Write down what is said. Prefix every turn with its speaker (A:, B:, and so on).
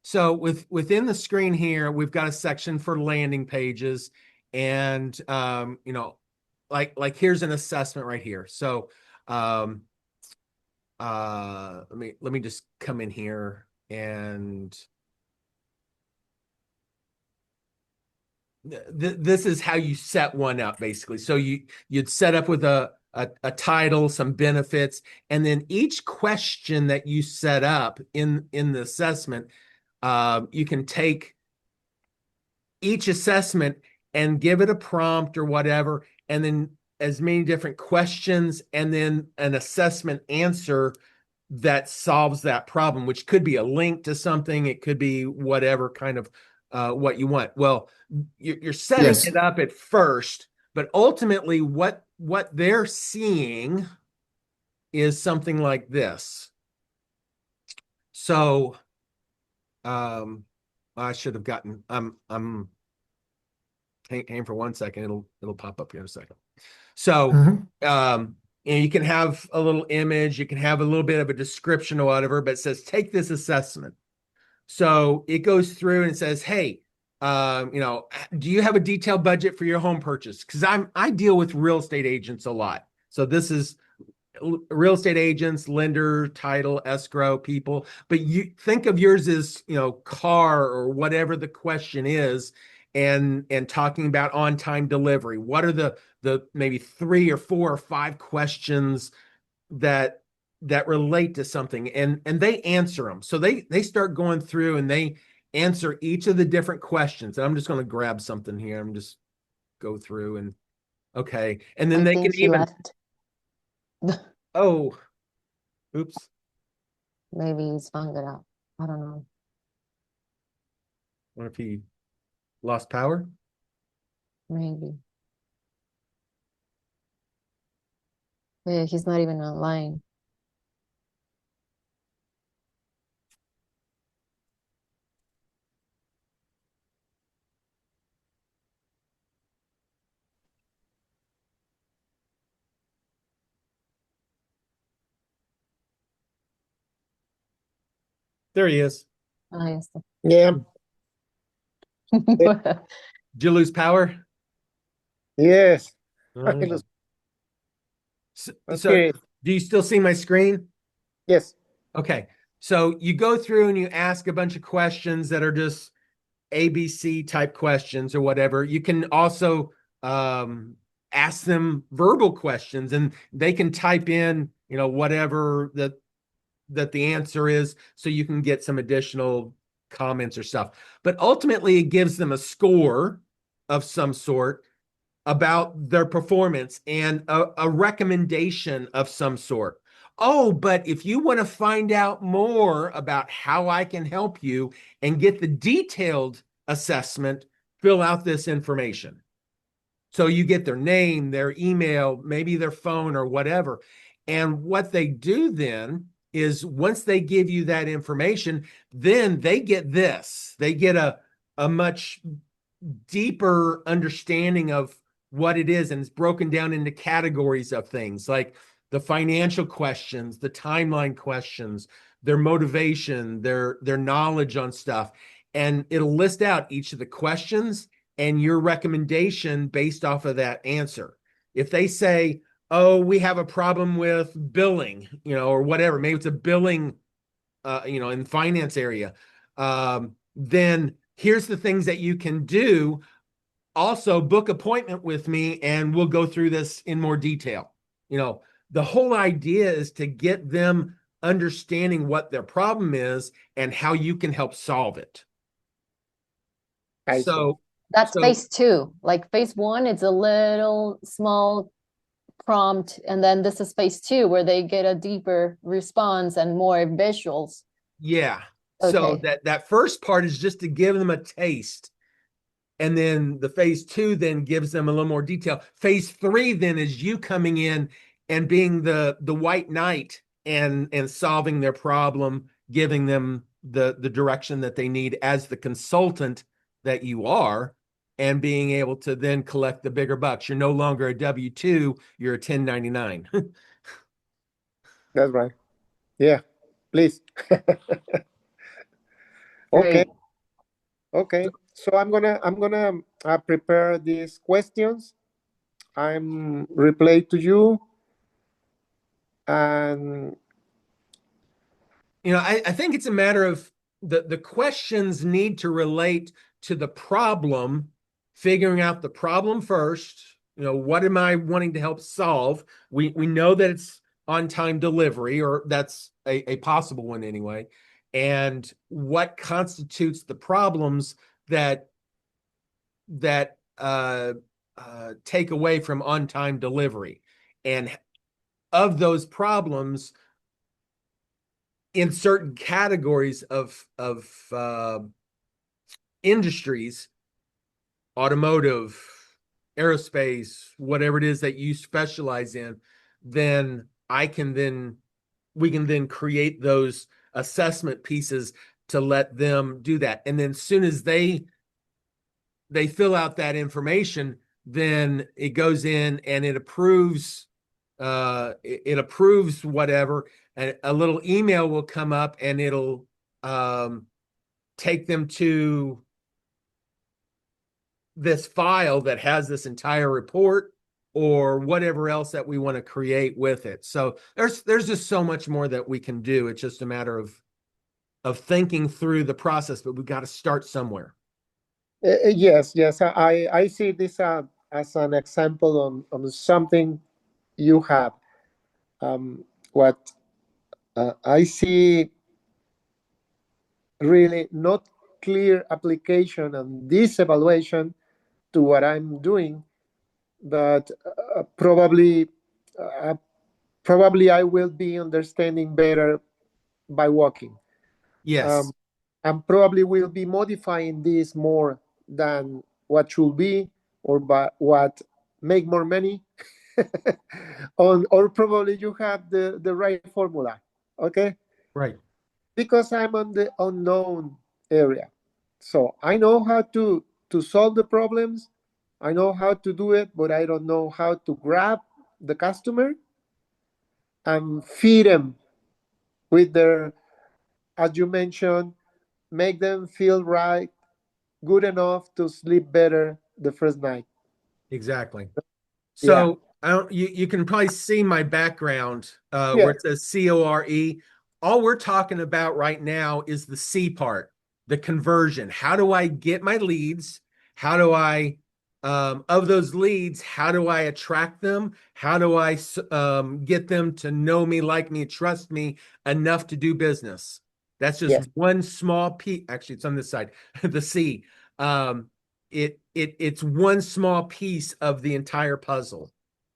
A: So within the screen here, we've got a section for landing pages, and like here's an assessment right here. So um, let me just come in here, and this is how you set one up basically. So you'd set up with a title, some benefits, and then each question that you set up in the assessment, you can take each assessment and give it a prompt or whatever, and then as many different questions, and then an assessment answer that solves that problem, which could be a link to something. It could be whatever kind of what you want. Well, you're setting
B: Yes.
A: it up at first, but ultimately what they're seeing is something like this. So I should have gotten I'm hang for 1 second. It'll pop up here in a second. So
B: Mhm.
A: you can have a little image, you can have a little bit of a description or whatever, but it says take this assessment. So it goes through and it says, hey, do you have a detailed budget for your home purchase? Because I deal with real estate agents a lot. So this is real estate agents, lender, title, escrow people. But you think of yours as, car or whatever the question is, and talking about on-time delivery. What are the maybe 3 or 4 or 5 questions that relate to something, and they answer them. So they start going through and they answer each of the different questions. And I'm just going to grab something here. I'm just go through and okay. And then
C: I
A: they
C: think
A: can
C: he
A: even,
C: left.
A: oh, oops.
C: Maybe he's found it out. I don't know.
A: What if he lost power?
C: Maybe. Yeah, he's not even online.
A: There he is.
C: Ah, yes.
B: Yeah.
A: Did you lose power?
B: Yes.
A: So, so
B: Okay.
A: do you still see my screen?
B: Yes.
A: Okay. So you go through and you ask a bunch of questions that are just ABC type questions or whatever. You can also ask them verbal questions, and they can type in, whatever that the answer is, so you can get some additional comments or stuff. But ultimately, it gives them a score of some sort about their performance and a recommendation of some sort. Oh, but if you want to find out more about how I can help you and get the detailed assessment, fill out this information. So you get their name, their email, maybe their phone or whatever. And what they do then is once they give you that information, then they get this. They get a much deeper understanding of what it is, and it's broken down into categories of things like the financial questions, the timeline questions, their motivation, their knowledge on stuff, and it'll list out each of the questions and your recommendation based off of that answer. If they say, oh, we have a problem with billing, or whatever, maybe it's a billing in finance area, then here's the things that you can do. Also, book appointment with me and we'll go through this in more detail. The whole idea is to get them understanding what their problem is and how you can help solve it.
B: I see.
A: So,
C: That's
A: so
C: phase two. Like phase one, it's a little small prompt, and then this is phase two where they get a deeper response and more visuals.
A: yeah. So
C: Okay.
A: that first part is just to give them a taste. And then the phase two then gives them a little more detail. Phase three then is you coming in and being the white knight and solving their problem, giving them the direction that they need as the consultant that you are, and being able to then collect the bigger bucks. You're no longer a W-2, you're a 1099.
B: That's right. Yeah. Please. Okay.
C: Great.
B: Okay. So I'm gonna prepare these questions. I'm reply to you, and
A: I think it's a matter of the questions need to relate to the problem, figuring out the problem first. What am I wanting to help solve? We know that it's on-time delivery, or that's a possible one anyway. And what constitutes the problems that take away from on-time delivery? And of those problems, in certain categories of industries, automotive, aerospace, whatever it is that you specialize in, then we can then create those assessment pieces to let them do that. And then as soon as they fill out that information, then it goes in and it approves whatever, and a little email will come up and it'll take them to this file that has this entire report or whatever else that we want to create with it. So there's just so much more that we can do. It's just a matter of thinking through the process, but we've got to start somewhere.
B: yes, yes, I see this as an example on something you have. What I see really not clear application and this evaluation to what I'm doing, but uh, probably I will be understanding better by walking.
A: Yes.
B: And probably will be modifying this more than what should be or by what make more money. Or probably you have the right formula. Okay.
A: Right.
B: Because I'm on the unknown area. So I know how to solve the problems. I know how to do it, but I don't know how to grab the customer and feed them with their, as you mentioned, make them feel right, good enough to sleep better the first night.
A: Exactly.
B: Yeah.
A: So I don't, you can probably see my background where
B: Yeah.
A: it says CORE. All we're talking about right now is the C part, the conversion. How do I get my leads? How do I, of those leads, how do I attract them? How do I get them to know me, like me, trust me enough to do business? That's just
B: Yes.
A: one small piece. Actually, it's on this side, the C. It's one small piece of the entire puzzle.